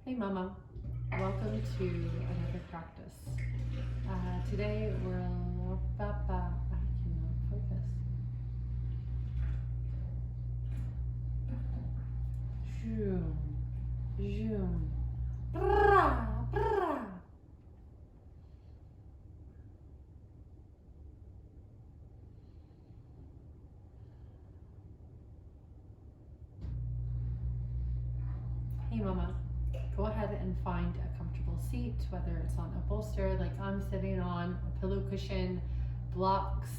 Hey Mama, welcome to another practice. Today we'll, I cannot focus. Zoom, zoom, brah, brah. Hey Mama, go ahead and find a comfortable seat, whether it's on a bolster like I'm sitting on, a pillow cushion, blocks,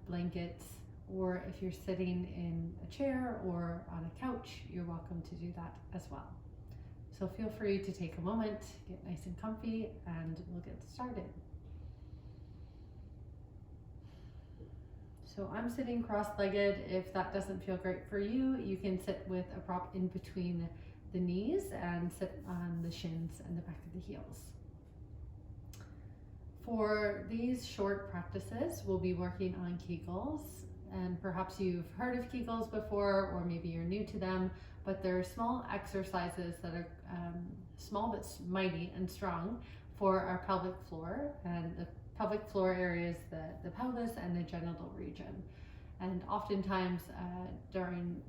blankets, or if you're sitting in a chair or on a couch, you're welcome to do that as well. So feel free to take a moment, get nice and comfy, and we'll get started. So I'm sitting cross-legged. If that doesn't feel great for you, you can sit with a prop in between the knees and sit on the shins and the back of the heels. For these short practices, we'll be working on Kegels, and perhaps you've heard of Kegels before, or maybe you're new to them, but they're small exercises that are small but mighty and strong for our pelvic floor, and the pelvic floor area is the pelvis and the genital region. And oftentimes during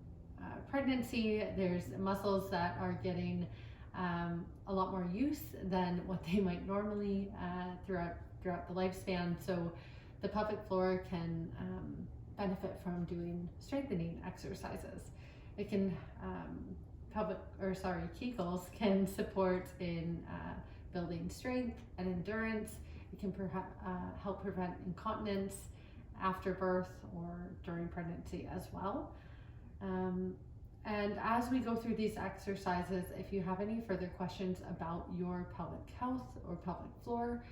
pregnancy, there's muscles that are getting a lot more use than what they might normally throughout the lifespan. So the pelvic floor can benefit from doing strengthening exercises. It can Kegels can support in building strength and endurance. It can help prevent incontinence after birth or during pregnancy as well. And as we go through these exercises, if you have any further questions about your pelvic health or pelvic floor,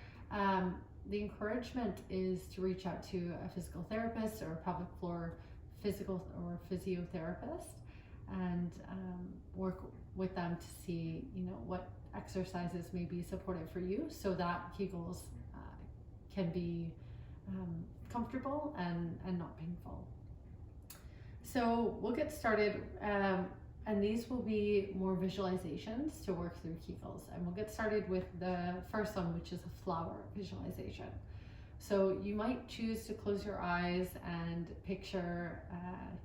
the encouragement is to reach out to a physical therapist or a pelvic floor physical or physiotherapist and work with them to see, what exercises may be supportive for you so that Kegels can be comfortable and not painful. So we'll get started, and these will be more visualizations to work through Kegels. And we'll get started with the first one, which is a flower visualization. So you might choose to close your eyes and picture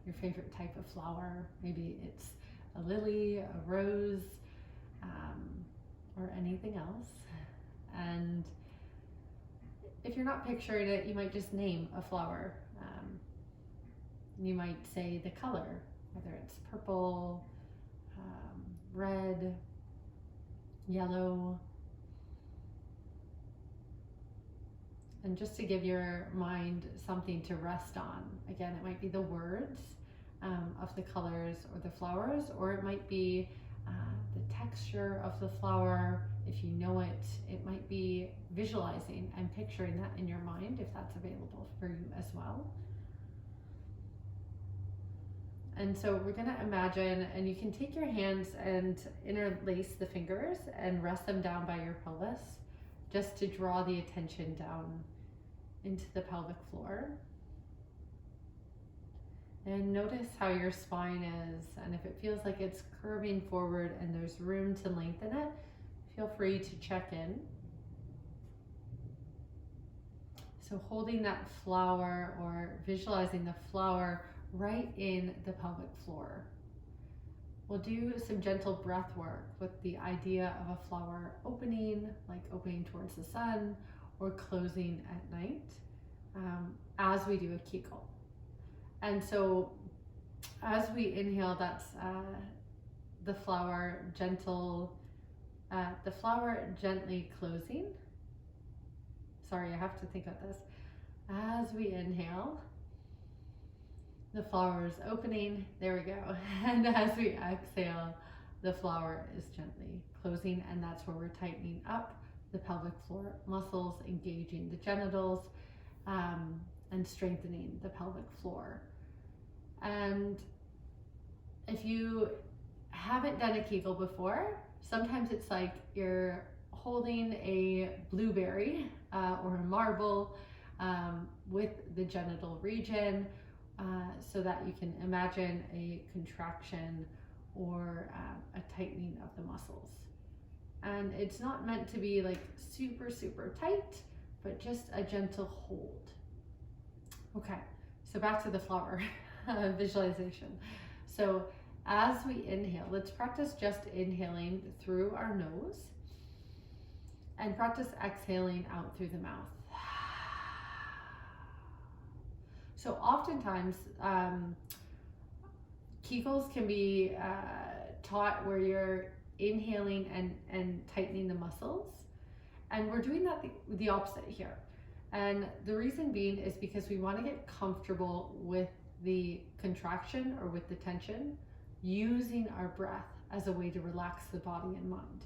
your favorite type of flower. Maybe it's a lily, a rose, or anything else. And if you're not picturing it, you might just name a flower. You might say the color, whether it's purple, red, yellow. And just to give your mind something to rest on. Again, it might be the words of the colors or the flowers, or it might be the texture of the flower. If you know it, it might be visualizing and picturing that in your mind if that's available for you as well. And so we're going to imagine, and you can take your hands and interlace the fingers and rest them down by your pelvis, just to draw the attention down into the pelvic floor. And notice how your spine is, and if it feels like it's curving forward and there's room to lengthen it, feel free to check in. So holding that flower or visualizing the flower right in the pelvic floor. We'll do some gentle breath work with the idea of a flower opening, like opening towards the sun, or closing at night, as we do a Kegel. And so as we inhale, that's the flower gently closing. Sorry, I have to think about this. As we inhale, the flower is opening, there we go. And as we exhale, the flower is gently closing, and that's where we're tightening up the pelvic floor muscles, engaging the genitals, and strengthening the pelvic floor. And if you haven't done a Kegel before, sometimes it's like you're holding a blueberry or a marble with the genital region, so that you can imagine a contraction or a tightening of the muscles. And it's not meant to be like super, super tight, but just a gentle hold. Okay, so back to the flower visualization. So as we inhale, let's practice just inhaling through our nose and practice exhaling out through the mouth. So oftentimes, Kegels can be taught where you're inhaling and tightening the muscles. And we're doing that the opposite here. And the reason being is because we want to get comfortable with the contraction or with the tension, using our breath as a way to relax the body and mind.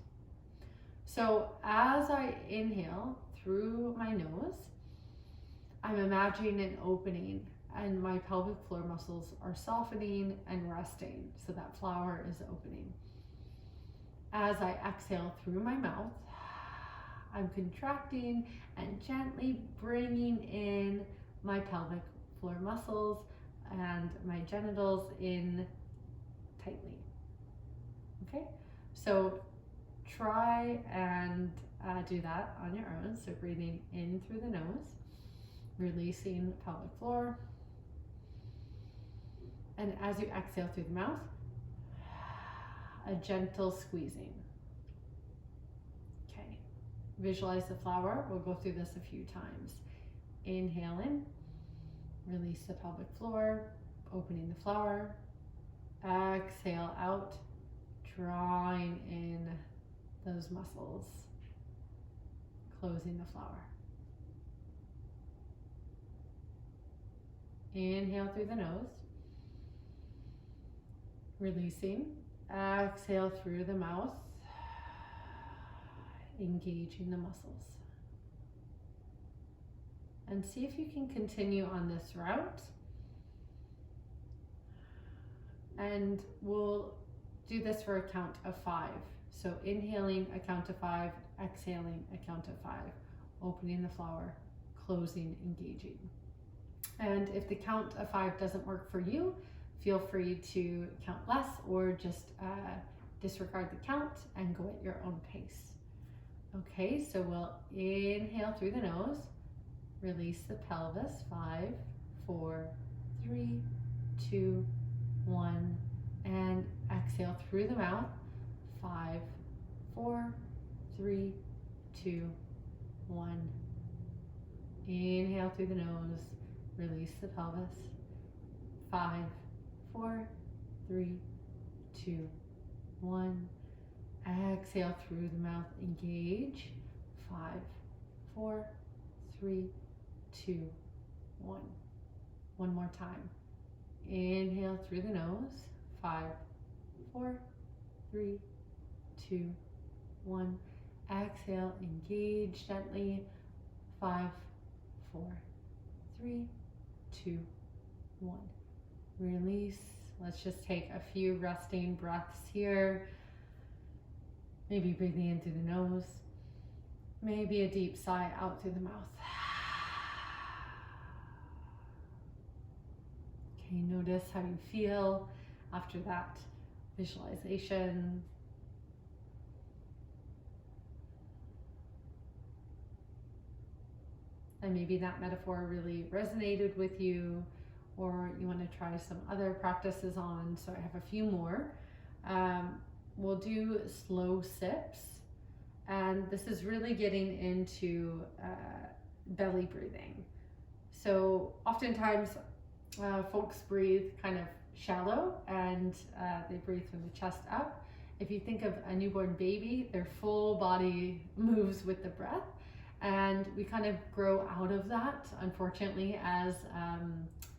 So as I inhale through my nose, I'm imagining an opening and my pelvic floor muscles are softening and resting, so that flower is opening. As I exhale through my mouth, I'm contracting and gently bringing in my pelvic floor muscles and my genitals in tightly. Okay, so try and do that on your own. So breathing in through the nose, releasing pelvic floor. And as you exhale through the mouth, a gentle squeezing. Okay, visualize the flower. We'll go through this a few times. Inhale in, release the pelvic floor, opening the flower. Exhale out, drawing in those muscles, closing the flower. Inhale through the nose, releasing. Exhale through the mouth, engaging the muscles. And see if you can continue on this route. And we'll do this for a count of 5. So inhaling a count of 5, exhaling a count of 5, opening the flower, closing, engaging. And if the count of 5 doesn't work for you, feel free to count less or just disregard the count and go at your own pace. Okay, so we'll inhale through the nose, release the pelvis, 5, 4, 3, 2, 1, and exhale through the mouth, 5, 4, 3, 2, 1. Inhale through the nose, release the pelvis, 5, 4, 3, 2, 1. Exhale through the mouth, engage, 5, 4, 3, 2, 1. One more time. Inhale through the nose, 5, 4, 3, 2, 1. Exhale, engage gently, 5, 4, 3, 2, 1. Release. Let's just take a few resting breaths here. Maybe breathing in through the nose. Maybe a deep sigh out through the mouth. Okay, notice how you feel after that visualization. And maybe that metaphor really resonated with you, or you want to try some other practices on. So I have a few more. We'll do slow sips, and this is really getting into belly breathing. So oftentimes folks breathe kind of shallow, and they breathe from the chest up. If you think of a newborn baby, their full body moves with the breath, and we kind of grow out of that, unfortunately, as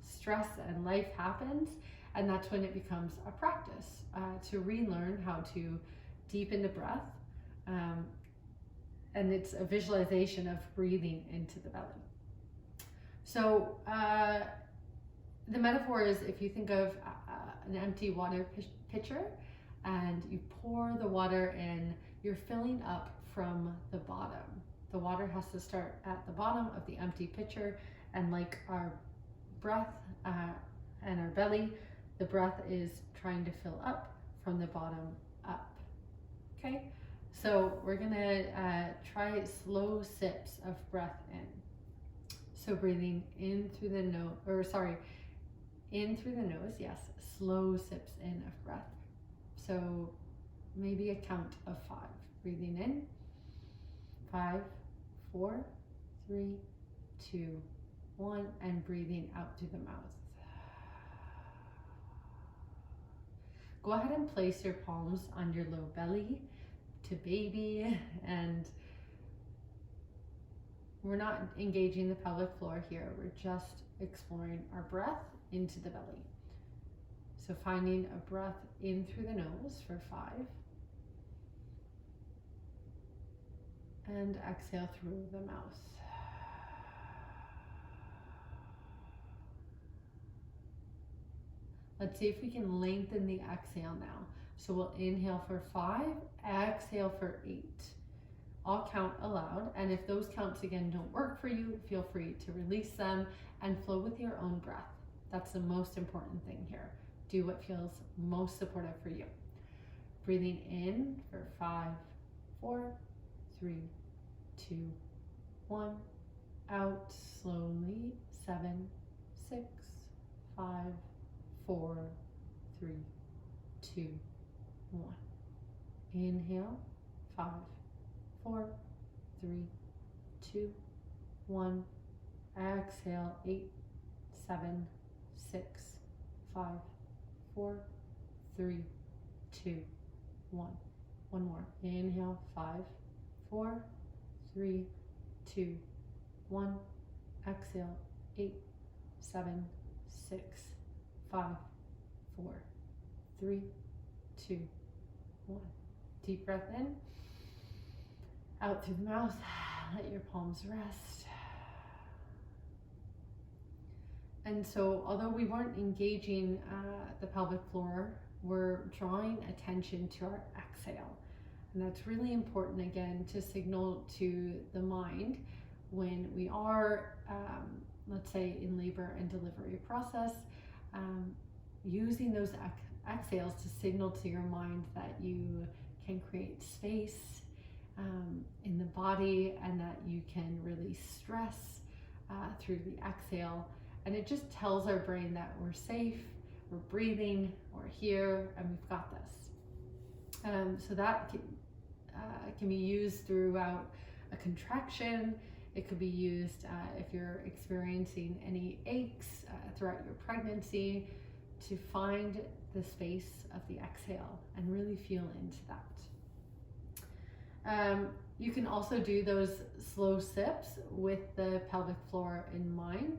stress and life happens, and that's when it becomes a practice to relearn how to deepen the breath, and it's a visualization of breathing into the belly. So the metaphor is, if you think of an empty water pitcher and you pour the water in, you're filling up from the bottom. The water has to start at the bottom of the empty pitcher, and like our breath and our belly, the breath is trying to fill up from the bottom up. Okay, So we're gonna try slow sips of breath in. So breathing in through the nose, in through the nose, yes, slow sips in of breath. So maybe a count of 5. Breathing in, 5, 4, 3, 2, 1, and breathing out through the mouth. Go ahead and place your palms on your low belly to baby, and we're not engaging the pelvic floor here. We're just exploring our breath into the belly. So finding a breath in through the nose for 5. And exhale through the mouth. Let's see if we can lengthen the exhale now. So we'll inhale for 5, exhale for 8. I'll count aloud, and if those counts again don't work for you, feel free to release them and flow with your own breath. That's the most important thing here. Do what feels most supportive for you. Breathing in for 5, 4, 3, 2, 1. Out slowly, 7, 6, 5, 4, 3, 2, 1. Inhale, 5, 4, 3, 2, 1. Exhale, 8, 7, 6, 5, 4, 3, 2, 1. One more. Inhale, 5, 4, 3, 2, 1. Exhale, 8, 7, 6, 5, 4, 3, 2, 1. Deep breath in. Out through the mouth. Let your palms rest. And so, although we weren't engaging the pelvic floor, we're drawing attention to our exhale. And that's really important, again, to signal to the mind when we are, let's say, in labor and delivery process, using those exhales to signal to your mind that you can create space in the body and that you can release stress through the exhale. And it just tells our brain that we're safe, we're breathing, we're here, and we've got this. So that can be used throughout a contraction. It could be used if you're experiencing any aches throughout your pregnancy, to find the space of the exhale and really feel into that. You can also do those slow sips with the pelvic floor in mind.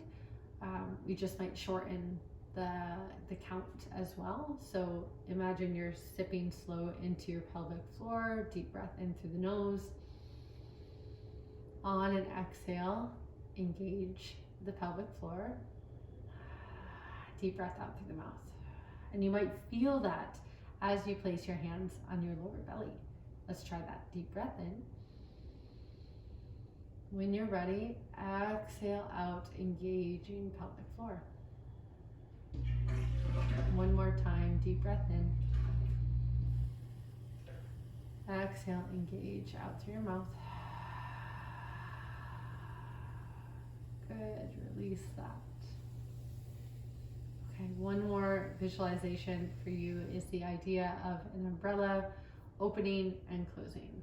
We just might shorten the count as well. So imagine you're sipping slow into your pelvic floor, deep breath in through the nose. On an exhale, engage the pelvic floor. Deep breath out through the mouth. And you might feel that as you place your hands on your lower belly. Let's try that. Deep breath in. When you're ready, exhale out, engaging pelvic floor. One more time, deep breath in. Exhale, engage out through your mouth. Good, release that. Okay, one more visualization for you is the idea of an umbrella opening and closing.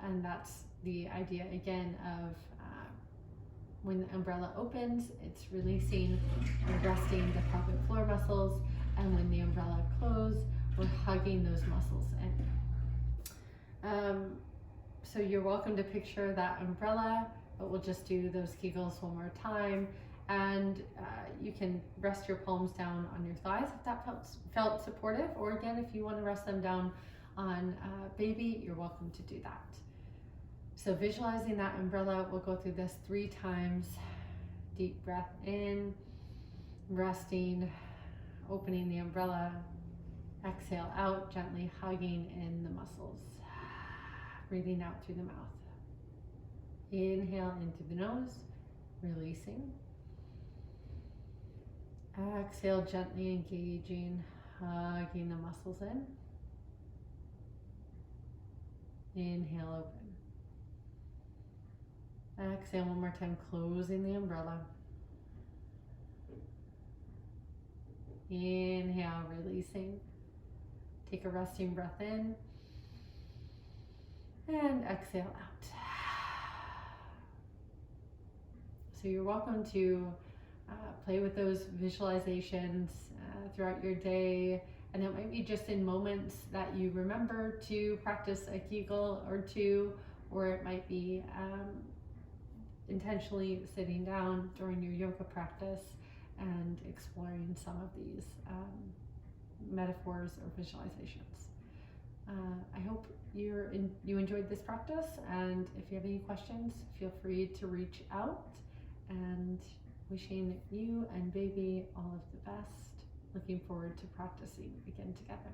And that's the idea again of when the umbrella opens, it's releasing and resting the pelvic floor muscles, and when the umbrella closes, we're hugging those muscles in. So you're welcome to picture that umbrella, but we'll just do those Kegels one more time. And you can rest your palms down on your thighs if that felt supportive, or again, if you want to rest them down on baby, you're welcome to do that. So visualizing that umbrella, we'll go through this 3 times. Deep breath in, resting, opening the umbrella. Exhale out, gently hugging in the muscles. Breathing out through the mouth. Inhale in through the nose, releasing. Exhale, gently engaging, hugging the muscles in. Inhale, open. Exhale one more time, closing the umbrella. Inhale, releasing. Take a resting breath in. And exhale out. So you're welcome to play with those visualizations throughout your day. And it might be just in moments that you remember to practice a Kegel or two, or it might be intentionally sitting down during your yoga practice and exploring some of these metaphors or visualizations. I hope you enjoyed this practice, and if you have any questions, feel free to reach out, and wishing you and baby all of the best. Looking forward to practicing again together.